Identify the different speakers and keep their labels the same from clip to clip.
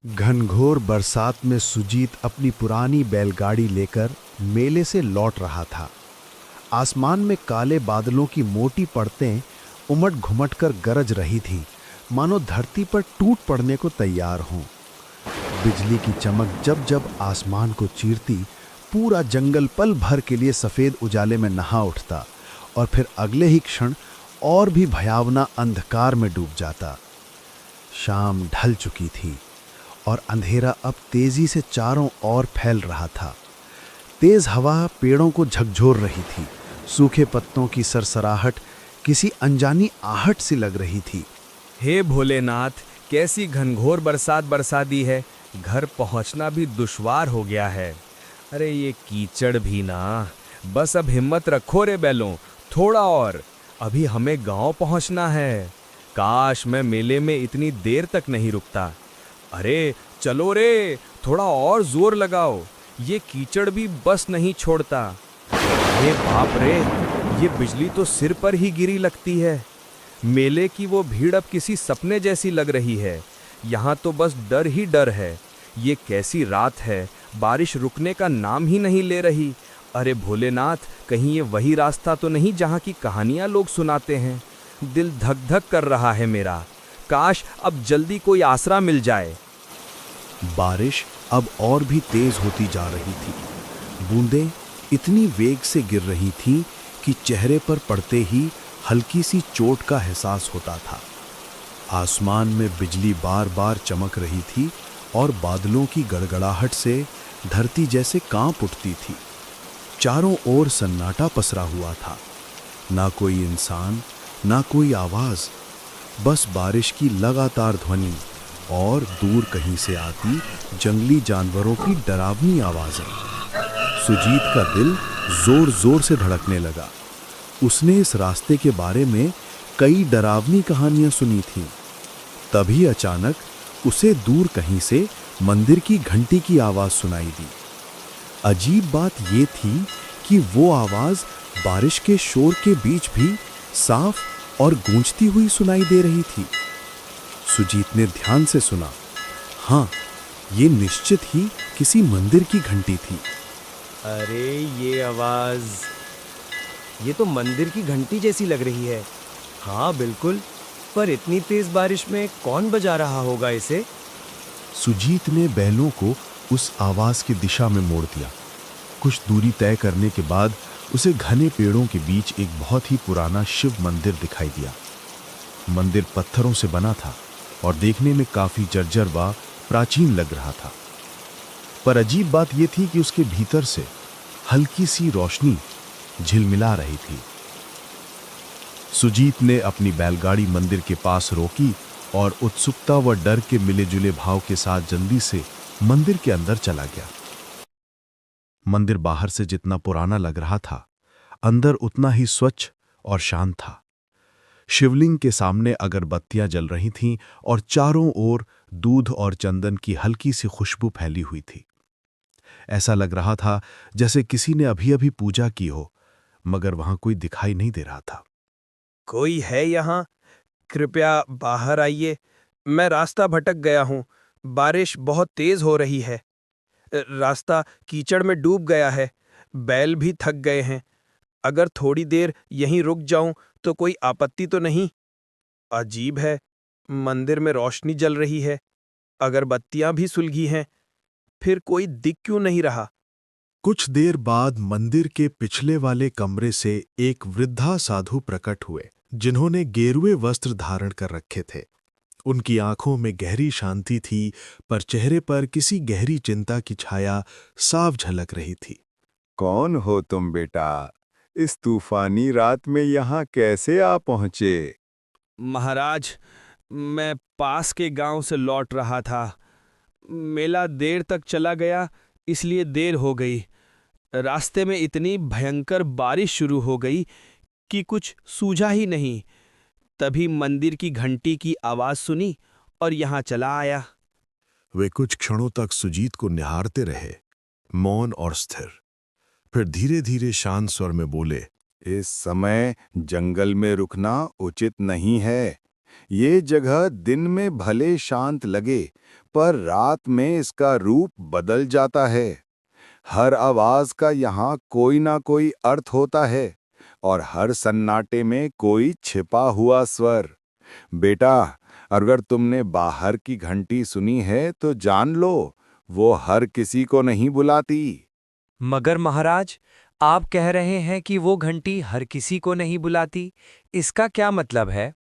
Speaker 1: घनघोर बरसात में सुजीत अपनी पुरानी बैलगाड़ी लेकर मेले से लौट रहा था। आसमान में काले बादलों की मोटी परतें उमड़ घुमट कर गरज रही थीं, मानो धरती पर टूट पड़ने को तैयार हों। बिजली की चमक जब जब आसमान को चीरती, पूरा जंगल पल भर के लिए सफ़ेद उजाले में नहा उठता और फिर अगले ही क्षण और भी भयावना अंधकार में डूब जाता। शाम ढल चुकी थी और अंधेरा अब तेजी से चारों ओर फैल रहा था। तेज हवा पेड़ों को झकझोर रही थी। सूखे पत्तों की सरसराहट किसी अनजानी आहट सी लग रही थी।
Speaker 2: हे भोलेनाथ, कैसी घनघोर बरसात बरसा दी है। घर पहुंचना भी दुश्वार हो गया है। अरे ये कीचड़ भी ना। बस अब हिम्मत रखो रे बैलों, थोड़ा और, अभी हमें गांव पहुंचना है। काश मैं मेले में इतनी देर तक नहीं रुकता। अरे चलो रे, थोड़ा और जोर लगाओ, ये कीचड़ भी बस नहीं छोड़ता। हे बाप रे, ये बिजली तो सिर पर ही गिरी लगती है। मेले की वो भीड़ अब किसी सपने जैसी लग रही है। यहाँ तो बस डर ही डर है। ये कैसी रात है, बारिश रुकने का नाम ही नहीं ले रही। अरे भोलेनाथ, कहीं ये वही रास्ता तो नहीं जहाँ की कहानियाँ लोग सुनाते हैं। दिल धक धक कर रहा है मेरा। काश अब जल्दी कोई आसरा मिल जाए।
Speaker 1: बारिश अब और भी तेज होती जा रही थी। बूंदें इतनी वेग से गिर रही थीं कि चेहरे पर पड़ते ही हल्की सी चोट का एहसास होता था। आसमान में बिजली बार बार चमक रही थी और बादलों की गड़गड़ाहट से धरती जैसे कांप उठती थी। चारों ओर सन्नाटा पसरा हुआ था। ना कोई इंसान, ना कोई आवाज, बस बारिश की लगातार ध्वनि और दूर कहीं से आती जंगली जानवरों की डरावनी आवाजें। सुजीत का दिल जोर जोर से धड़कने लगा। उसने इस रास्ते के बारे में कई डरावनी कहानियां सुनी थीं। तभी अचानक उसे दूर कहीं से मंदिर की घंटी की आवाज सुनाई दी। अजीब बात यह थी कि वो आवाज बारिश के शोर के बीच भी साफ और गूंजती हुई सुनाई दे रही थी। सुजीत ने ध्यान से सुना। हाँ, ये निश्चित ही किसी मंदिर की घंटी थी।
Speaker 2: अरे ये आवाज, ये तो मंदिर की घंटी जैसी लग रही है। हाँ बिल्कुल, पर इतनी तेज बारिश में कौन बजा रहा होगा इसे?
Speaker 1: सुजीत ने बैलों को उस आवाज की दिशा में मोड़ दिया। कुछ दूरी तय करने के बाद उसे घने पेड़ों के बीच एक बहुत ही पुराना शिव मंदिर दिखाई दिया। मंदिर पत्थरों से बना था और देखने में काफी जर्जर व प्राचीन लग रहा था। पर अजीब बात यह थी कि उसके भीतर से हल्की सी रोशनी झिलमिला रही थी। सुजीत ने अपनी बैलगाड़ी मंदिर के पास रोकी और उत्सुकता व डर के मिले जुले भाव के साथ जल्दी से मंदिर के अंदर चला गया। मंदिर बाहर से जितना पुराना लग रहा था, अंदर उतना ही स्वच्छ और शांत था। शिवलिंग के सामने अगरबत्तियां जल रही थीं और चारों ओर दूध और चंदन की हल्की सी खुशबू फैली हुई थी। ऐसा लग रहा था जैसे किसी ने अभी अभी पूजा की हो, मगर वहां कोई दिखाई नहीं दे रहा था।
Speaker 2: कोई है यहाँ? कृपया बाहर आइए, मैं रास्ता भटक गया हूँ। बारिश बहुत तेज हो रही है। रास्ता कीचड़ में डूब गया है। बैल भी थक गए हैं। अगर थोड़ी देर यहीं रुक जाऊं तो कोई आपत्ति तो नहीं? अजीब है, मंदिर में रोशनी जल रही है, अगरबत्तियां भी सुलगी हैं, फिर कोई दिख क्यों नहीं रहा?
Speaker 1: कुछ देर बाद मंदिर के पिछले वाले कमरे से एक वृद्धा साधु प्रकट हुए, जिन्होंने गेरुए वस्त्र धारण कर रखे थे। उनकी आंखों में गहरी शांति थी, पर चेहरे पर किसी गहरी चिंता की छाया साफ झलक रही थी।
Speaker 3: कौन हो तुम बेटा? इस तूफानी रात में यहाँ कैसे आ पहुँचे?
Speaker 2: महाराज, मैं पास के गांव से लौट रहा था। मेला देर तक चला गया, इसलिए देर हो गई। रास्ते में इतनी भयंकर बारिश शुरू हो गई कि कुछ सूझा ही नहीं। तभी मंदिर की घंटी की आवाज सुनी और यहाँ चला आया।
Speaker 1: वे कुछ क्षणों तक सुजीत को निहारते रहे, मौन और स्थिर। फिर धीरे धीरे शांत स्वर में बोले,
Speaker 3: इस समय जंगल में रुकना उचित नहीं है। ये जगह दिन में भले शांत लगे, पर रात में इसका रूप बदल जाता है। हर आवाज का यहाँ कोई ना कोई अर्थ होता है, और हर सन्नाटे में कोई छिपा हुआ स्वर। बेटा, अगर तुमने बाहर की घंटी सुनी है तो जान लो, वो हर किसी को नहीं बुलाती।
Speaker 4: मगर महाराज, आप कह रहे हैं कि वो घंटी हर किसी को नहीं बुलाती, इसका क्या मतलब है?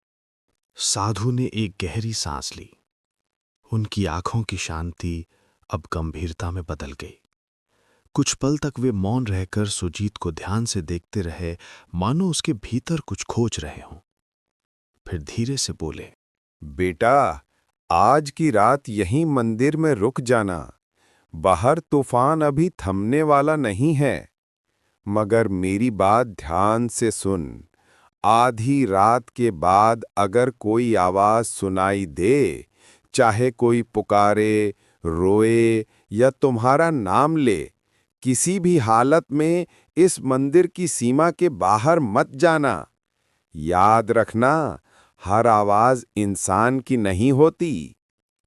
Speaker 1: साधु ने एक गहरी सांस ली। उनकी आंखों की शांति अब गंभीरता में बदल गई। कुछ पल तक वे मौन रहकर सुजीत को ध्यान से देखते रहे, मानो उसके भीतर कुछ खोज रहे हों। फिर धीरे से बोले,
Speaker 3: बेटा, आज की रात यहीं मंदिर में रुक जाना। बाहर तूफान अभी थमने वाला नहीं है। मगर मेरी बात ध्यान से सुन। आधी रात के बाद अगर कोई आवाज सुनाई दे, चाहे कोई पुकारे, रोए या तुम्हारा नाम ले, किसी भी हालत में इस मंदिर की सीमा के बाहर मत जाना। याद रखना, हर आवाज इंसान की नहीं होती।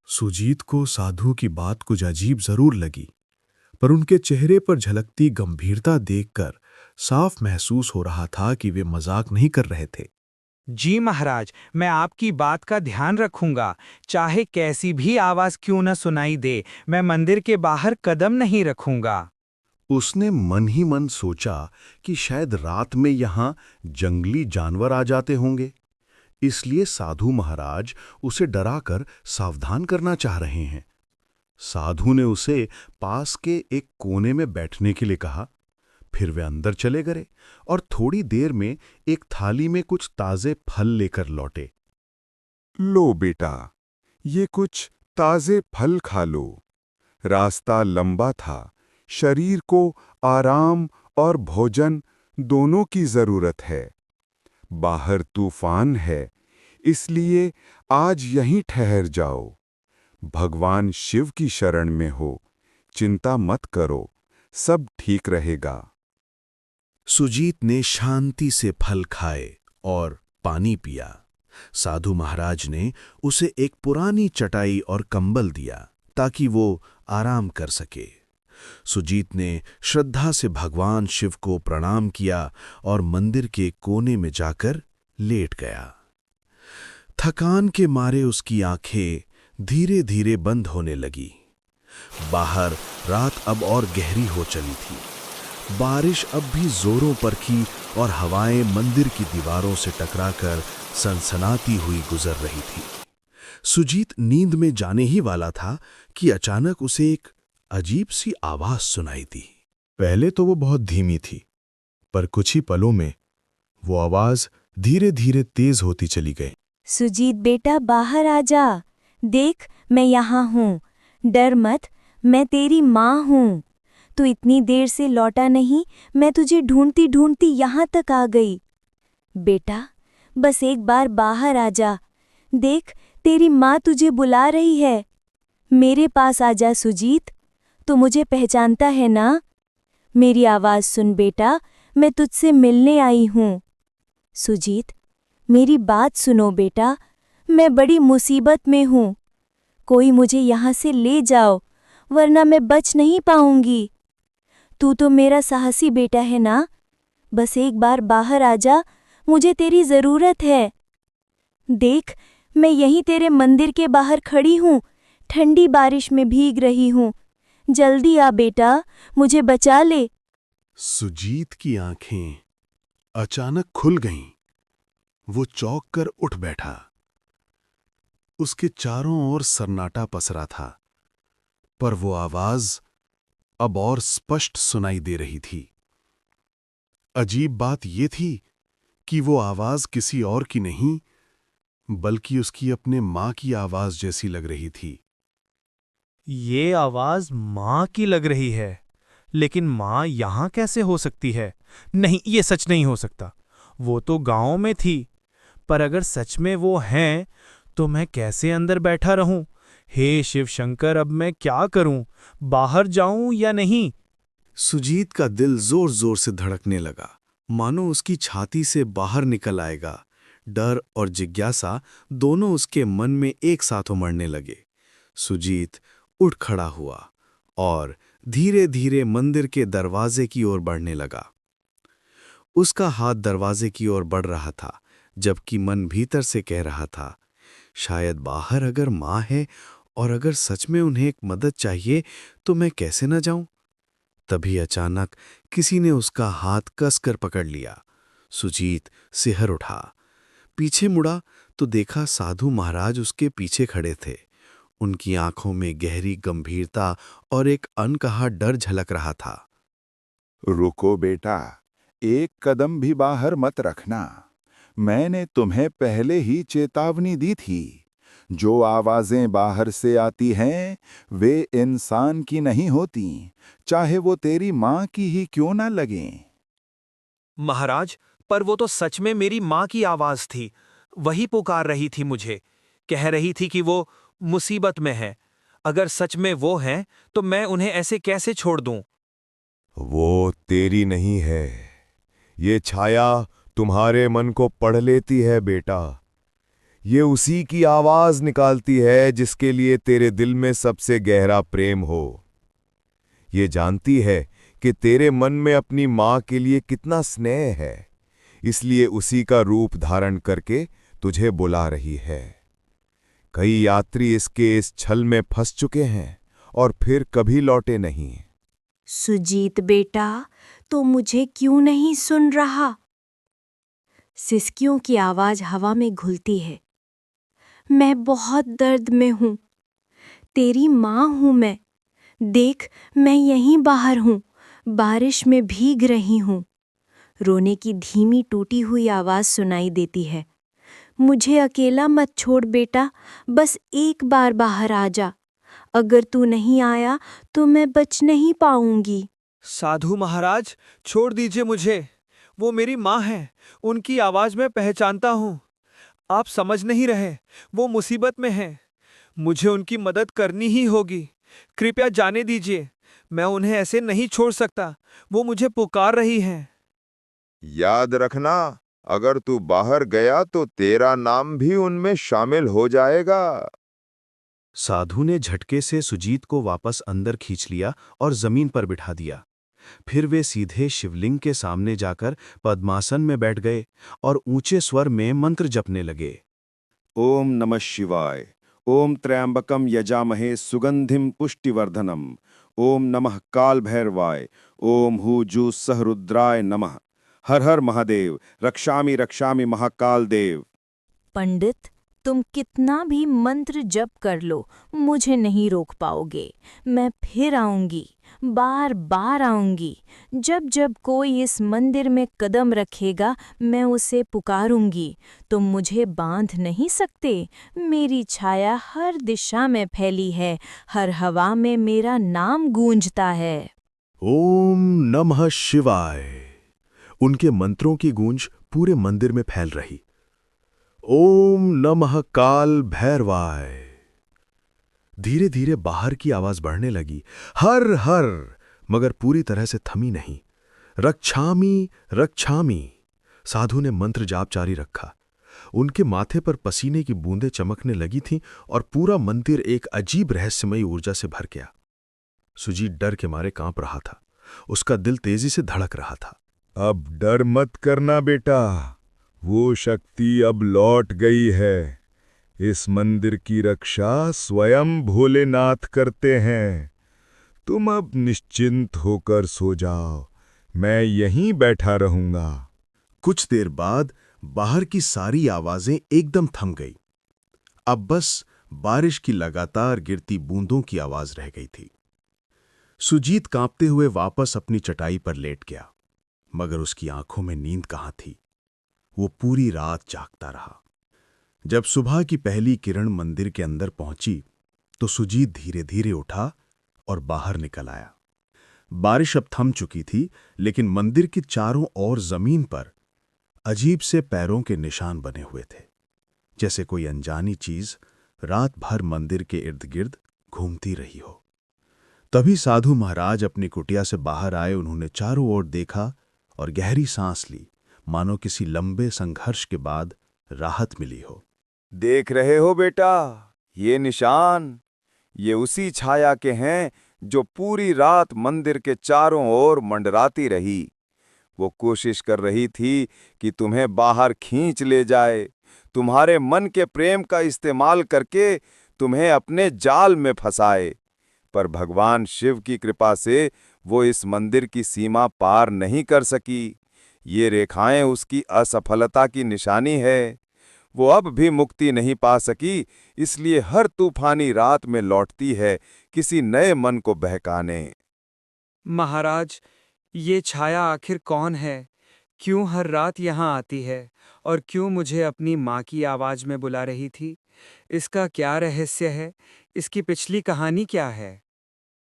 Speaker 1: सुजीत को साधु की बात कुछ अजीब जरूर लगी, पर उनके चेहरे पर झलकती गंभीरता देखकर साफ महसूस हो रहा था कि वे मजाक नहीं कर रहे थे।
Speaker 4: जी महाराज, मैं आपकी बात का ध्यान रखूंगा। चाहे कैसी भी आवाज क्यों न सुनाई दे, मैं मंदिर के बाहर कदम नहीं रखूंगा।
Speaker 1: उसने मन ही मन सोचा कि शायद रात में यहां जंगली जानवर आ जाते होंगे, इसलिए साधु महाराज उसे डराकर सावधान करना चाह रहे हैं। साधु ने उसे पास के एक कोने में बैठने के लिए कहा। फिर वे अंदर चले गए और थोड़ी देर में एक थाली में कुछ ताजे फल लेकर लौटे।
Speaker 3: लो बेटा, ये कुछ ताजे फल खा लो। रास्ता लंबा था, शरीर को आराम और भोजन दोनों की जरूरत है। बाहर तूफान है, इसलिए आज यहीं ठहर जाओ। भगवान शिव की शरण में हो, चिंता मत करो, सब ठीक रहेगा।
Speaker 1: सुजीत ने शांति से फल खाए और पानी पिया। साधु महाराज ने उसे एक पुरानी चटाई और कंबल दिया ताकि वो आराम कर सके। सुजीत ने श्रद्धा से भगवान शिव को प्रणाम किया और मंदिर के कोने में जाकर लेट गया। थकान के मारे उसकी आंखें धीरे धीरे बंद होने लगी। बाहर रात अब और गहरी हो चली थी। बारिश अब भी जोरों पर की और हवाएं मंदिर की दीवारों से टकराकर सनसनाती हुई गुजर रही थी। सुजीत नींद में जाने ही वाला था कि अचानक उसे एक अजीब सी आवाज सुनाई दी। पहले तो वो बहुत धीमी थी, पर कुछ ही पलों में वो आवाज धीरे धीरे तेज होती चली गई।
Speaker 5: सुजीत बेटा, बाहर आ जा। देख, मैं यहाँ हूँ। डर मत, मैं तेरी माँ हूँ। तू इतनी देर से लौटा नहीं, मैं तुझे ढूंढती ढूंढती यहाँ तक आ गई। बेटा, बस एक बार बाहर आ जा। देख, तेरी माँ तुझे बुला रही है। मेरे पास आ जा सुजीत। तू मुझे पहचानता है ना? मेरी आवाज़ सुन बेटा, मैं तुझसे मिलने आई हूँ। सुजीत, मेरी बात सुनो बेटा, मैं बड़ी मुसीबत में हूँ। कोई मुझे यहाँ से ले जाओ, वरना मैं बच नहीं पाऊंगी। तू तो मेरा साहसी बेटा है ना? बस एक बार बाहर आ जा, मुझे तेरी ज़रूरत है। देख, मैं यहीं तेरे मंदिर के बाहर खड़ी हूँ, ठंडी बारिश में भीग रही हूँ। जल्दी आ बेटा, मुझे बचा ले।
Speaker 1: सुजीत की आंखें अचानक खुल गईं। वो चौंक कर उठ बैठा। उसके चारों ओर सन्नाटा पसरा था, पर वो आवाज अब और स्पष्ट सुनाई दे रही थी। अजीब बात ये थी कि वो आवाज किसी और की नहीं, बल्कि उसकी अपने माँ की आवाज जैसी लग रही थी।
Speaker 4: ये आवाज माँ की लग रही है, लेकिन माँ यहाँ कैसे हो सकती है? नहीं, ये सच नहीं हो सकता। वो तो गांव में थी, पर अगर सच में वो हैं, तो मैं कैसे अंदर बैठा रहूं? हे शिव शंकर, अब मैं क्या करूं? बाहर जाऊं या नहीं?
Speaker 1: सुजीत का दिल जोर जोर से धड़कने लगा, मानो उसकी छाती से बाहर निकल आएगा। डर और जिज्ञासा दोनों उसके मन में एक साथ उमड़ने लगे। सुजीत उठ खड़ा हुआ और धीरे धीरे मंदिर के दरवाजे की ओर बढ़ने लगा। उसका हाथ दरवाजे की ओर बढ़ रहा था, जबकि मन भीतर से कह रहा था, शायद बाहर अगर माँ है और अगर सच में उन्हें एक मदद चाहिए तो मैं कैसे न जाऊं। तभी अचानक किसी ने उसका हाथ कसकर पकड़ लिया। सुजीत सिहर उठा, पीछे मुड़ा तो देखा साधु महाराज उसके पीछे खड़े थे। उनकी आंखों में गहरी गंभीरता और एक अनकहा डर झलक रहा था।
Speaker 3: रुको बेटा, एक कदम भी बाहर मत रखना। मैंने तुम्हें पहले ही चेतावनी दी थी। जो आवाजें बाहर से आती हैं वे इंसान की नहीं होती, चाहे वो तेरी माँ की ही क्यों ना लगें।
Speaker 4: महाराज, पर वो तो सच में मेरी माँ की आवाज थी। वही पुकार रही थी मुझे, कह रही थी कि वो मुसीबत में है। अगर सच में वो हैं तो मैं उन्हें ऐसे कैसे छोड़ दूं?
Speaker 6: वो तेरी नहीं है। ये छाया तुम्हारे मन को पढ़ लेती है बेटा। ये उसी की आवाज निकालती है जिसके लिए तेरे दिल में सबसे गहरा प्रेम हो। ये जानती है कि तेरे मन में अपनी माँ के लिए कितना स्नेह है, इसलिए उसी का रूप धारण करके तुझे बुला रही है। कई यात्री इसके इस छल में फंस चुके हैं और फिर कभी लौटे नहीं।
Speaker 5: सुजीत बेटा, तो मुझे क्यों नहीं सुन रहा? सिसकियों की आवाज हवा में घुलती है। मैं बहुत दर्द में हूँ। तेरी माँ हूँ मैं। देख, मैं यहीं बाहर हूँ, बारिश में भीग रही हूँ। रोने की धीमी टूटी हुई आवाज सुनाई देती है। मुझे अकेला मत छोड़ बेटा, बस एक बार बाहर आ जा। अगर तू नहीं आया तो मैं बच नहीं पाऊंगी।
Speaker 4: साधु महाराज, छोड़ दीजिए मुझे। वो मेरी माँ है, उनकी आवाज मैं पहचानता हूँ। आप समझ नहीं रहे, वो मुसीबत में हैं। मुझे उनकी मदद करनी ही होगी। कृपया जाने दीजिए, मैं उन्हें ऐसे नहीं छोड़ सकता। वो मुझे पुकार रही हैं।
Speaker 3: याद रखना, अगर तू बाहर गया तो तेरा नाम भी उनमें शामिल हो जाएगा।
Speaker 1: साधु ने झटके से सुजीत को वापस अंदर खींच लिया और जमीन पर बिठा दिया। फिर वे सीधे शिवलिंग के सामने जाकर पद्मासन में बैठ गए और ऊंचे स्वर में मंत्र जपने लगे। ओम नमः शिवाय, ओम त्र्यंबकम यजामहे सुगंधिम पुष्टिवर्धनम, ओम नमः काल भैरवाय, ओम हु जू सह रुद्राय नमः, हर हर महादेव, रक्षामि रक्षामि महाकाल देव।
Speaker 5: पंडित, तुम कितना भी मंत्र जप कर लो, मुझे नहीं रोक पाओगे। मैं फिर आऊंगी, बार बार आऊंगी। जब जब कोई इस मंदिर में कदम रखेगा मैं उसे पुकारूंगी। तुम मुझे बांध नहीं सकते। मेरी छाया हर दिशा में फैली है, हर हवा में मेरा नाम गूंजता है।
Speaker 1: ओम नमः शिवाय। उनके मंत्रों की गूंज पूरे मंदिर में फैल रही। ओम नमः काल भैरवाय। धीरे धीरे बाहर की आवाज बढ़ने लगी, हर हर, मगर पूरी तरह से थमी नहीं। रक्षामि रक्षामि। साधु ने मंत्र जाप जारी रखा। उनके माथे पर पसीने की बूंदें चमकने लगी थीं और पूरा मंदिर एक अजीब रहस्यमयी ऊर्जा से भर गया। सुजीत डर के मारे कांप रहा था। उसका दिल तेजी से धड़क रहा था।
Speaker 6: अब डर मत करना बेटा, वो शक्ति अब लौट गई है। इस मंदिर की रक्षा स्वयं भोलेनाथ करते हैं। तुम अब निश्चिंत होकर सो जाओ, मैं यहीं बैठा रहूंगा।
Speaker 1: कुछ देर बाद बाहर की सारी आवाजें एकदम थम गई। अब बस बारिश की लगातार गिरती बूंदों की आवाज रह गई थी। सुजीत कांपते हुए वापस अपनी चटाई पर लेट गया, मगर उसकी आंखों में नींद कहाँ थी। वो पूरी रात जागता रहा। जब सुबह की पहली किरण मंदिर के अंदर पहुंची तो सुजीत धीरे धीरे उठा और बाहर निकल आया। बारिश अब थम चुकी थी, लेकिन मंदिर की चारों ओर जमीन पर अजीब से पैरों के निशान बने हुए थे, जैसे कोई अनजानी चीज रात भर मंदिर के इर्द गिर्द घूमती रही हो। तभी साधु महाराज अपनी कुटिया से बाहर आए। उन्होंने चारों ओर देखा और गहरी सांस ली, मानो किसी लंबे संघर्ष के बाद राहत मिली हो।
Speaker 3: देख रहे हो बेटा, ये निशान, ये उसी छाया के हैं जो पूरी रात मंदिर के चारों ओर मंडराती रही। वो कोशिश कर रही थी कि तुम्हें बाहर खींच ले जाए, तुम्हारे मन के प्रेम का इस्तेमाल करके तुम्हें अपने जाल में फंसाए। पर भगवान शिव की कृपा से वो इस मंदिर की सीमा पार नहीं कर सकी। ये रेखाएं उसकी असफलता की निशानी है। वो अब भी मुक्ति नहीं पा सकी, इसलिए हर तूफानी रात में लौटती है किसी नए मन को बहकाने।
Speaker 2: महाराज, ये छाया आखिर कौन है? क्यों हर रात यहाँ आती है और क्यों मुझे अपनी माँ की आवाज में बुला रही थी? इसका क्या रहस्य है? इसकी पिछली कहानी क्या है?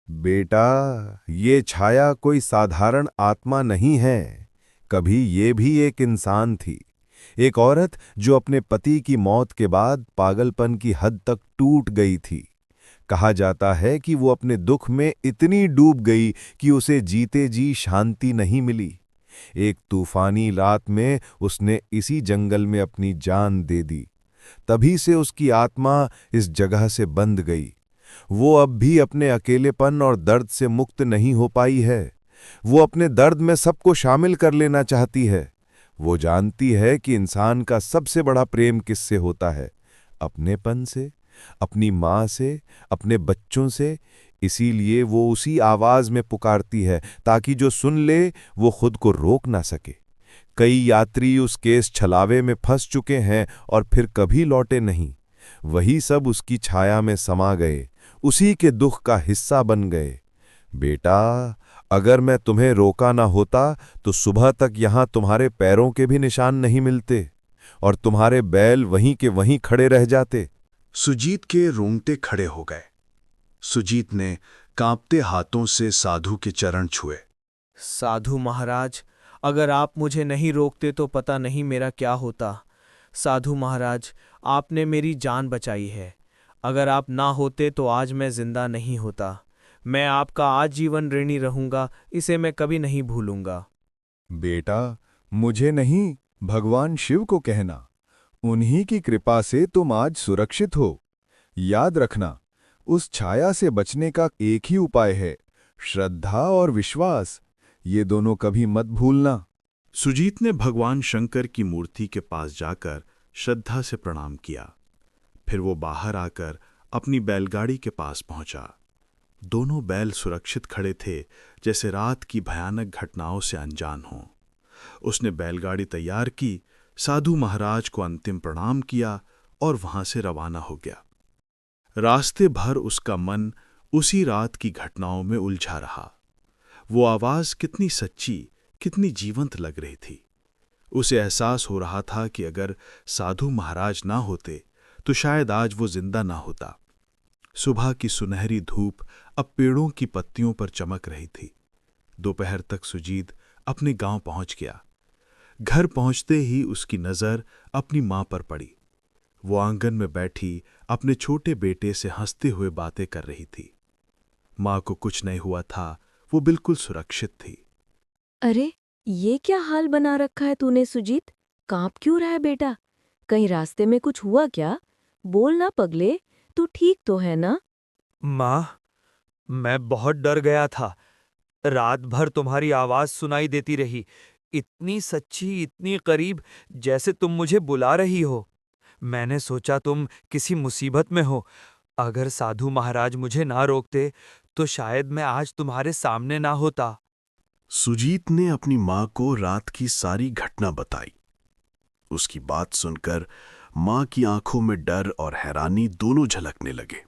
Speaker 3: बेटा, ये छाया कोई साधारण आत्मा नहीं है। कभी ये भी एक इंसान थी, एक औरत जो अपने पति की मौत के बाद पागलपन की हद तक टूट गई थी। कहा जाता है कि वो अपने दुख में इतनी डूब गई कि उसे जीते जी शांति नहीं मिली। एक तूफानी रात में उसने इसी जंगल में अपनी जान दे दी। तभी से उसकी आत्मा इस जगह से बंध गई। वो अब भी अपने अकेलेपन और दर्द से मुक्त नहीं हो पाई है। वो अपने दर्द में सबको शामिल कर लेना चाहती है। वो जानती है कि इंसान का सबसे बड़ा प्रेम किससे होता है? अपनेपन से, अपनी माँ से, अपने बच्चों से। इसीलिए वो उसी आवाज में पुकारती है ताकि जो सुन ले वो खुद को रोक ना सके। कई यात्री उस केस छलावे में फंस चुके हैं और फिर कभी लौटे नहीं। वही सब उसकी छाया में समा गए, उसी के दुख का हिस्सा बन गए। बेटा, अगर मैं तुम्हें रोका ना होता तो सुबह तक यहां तुम्हारे पैरों के भी निशान नहीं मिलते और तुम्हारे बैल वहीं के वहीं खड़े रह जाते।
Speaker 1: सुजीत के रोंगटे खड़े हो गए। सुजीत ने कांपते हाथों से साधु के चरण छुए।
Speaker 4: साधु महाराज, अगर आप मुझे नहीं रोकते तो पता नहीं मेरा क्या होता। साधु महाराज, आपने मेरी जान बचाई है। अगर आप ना होते तो आज मैं जिंदा नहीं होता। मैं आपका आजीवन ऋणी रहूंगा, इसे मैं कभी नहीं भूलूंगा।
Speaker 3: बेटा, मुझे नहीं, भगवान शिव को कहना। उन्हीं की कृपा से तुम आज सुरक्षित हो। याद रखना, उस छाया से बचने का एक ही उपाय है, श्रद्धा और विश्वास। ये दोनों कभी मत भूलना।
Speaker 1: सुजीत ने भगवान शंकर की मूर्ति के पास जाकर श्रद्धा से प्रणाम किया। फिर वो बाहर आकर अपनी बैलगाड़ी के पास पहुंचा। दोनों बैल सुरक्षित खड़े थे, जैसे रात की भयानक घटनाओं से अनजान हों। उसने बैलगाड़ी तैयार की, साधु महाराज को अंतिम प्रणाम किया और वहां से रवाना हो गया। रास्ते भर उसका मन उसी रात की घटनाओं में उलझा रहा। वो आवाज कितनी सच्ची, कितनी जीवंत लग रही थी। उसे एहसास हो रहा था कि अगर साधु महाराज ना होते तो शायद आज वो जिंदा ना होता। सुबह की सुनहरी धूप अब पेड़ों की पत्तियों पर चमक रही थी। दोपहर तक सुजीत अपने गांव पहुंच गया। घर पहुंचते ही उसकी नजर अपनी मां पर पड़ी। वो आंगन में बैठी अपने छोटे बेटे से हंसते हुए बातें कर रही थी। मां को कुछ नहीं हुआ था, वो बिल्कुल सुरक्षित थी।
Speaker 5: अरे, ये क्या हाल बना रखा है तूने सुजीत? कांप क्यों रहा है बेटा? कहीं रास्ते में कुछ हुआ क्या? बोल ना पगले, तू ठीक तो है ना?
Speaker 4: माँ, मैं बहुत डर गया था। रात भर तुम्हारी आवाज सुनाई देती रही, इतनी सच्ची, इतनी करीब, जैसे तुम मुझे बुला रही हो। मैंने सोचा तुम किसी मुसीबत में हो। अगर साधु महाराज मुझे ना रोकते तो शायद मैं आज तुम्हारे सामने ना होता।
Speaker 1: सुजीत ने अपनी मां को रात की सारी घटना बताई। उसकी बात सुनकर मां की आंखों में डर और हैरानी दोनों झलकने लगे।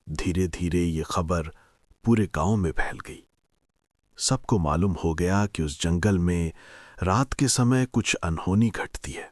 Speaker 1: धीरे धीरे ये खबर पूरे गांव में फैल गई। सबको मालूम हो गया कि उस जंगल में रात के समय कुछ अनहोनी घटती है।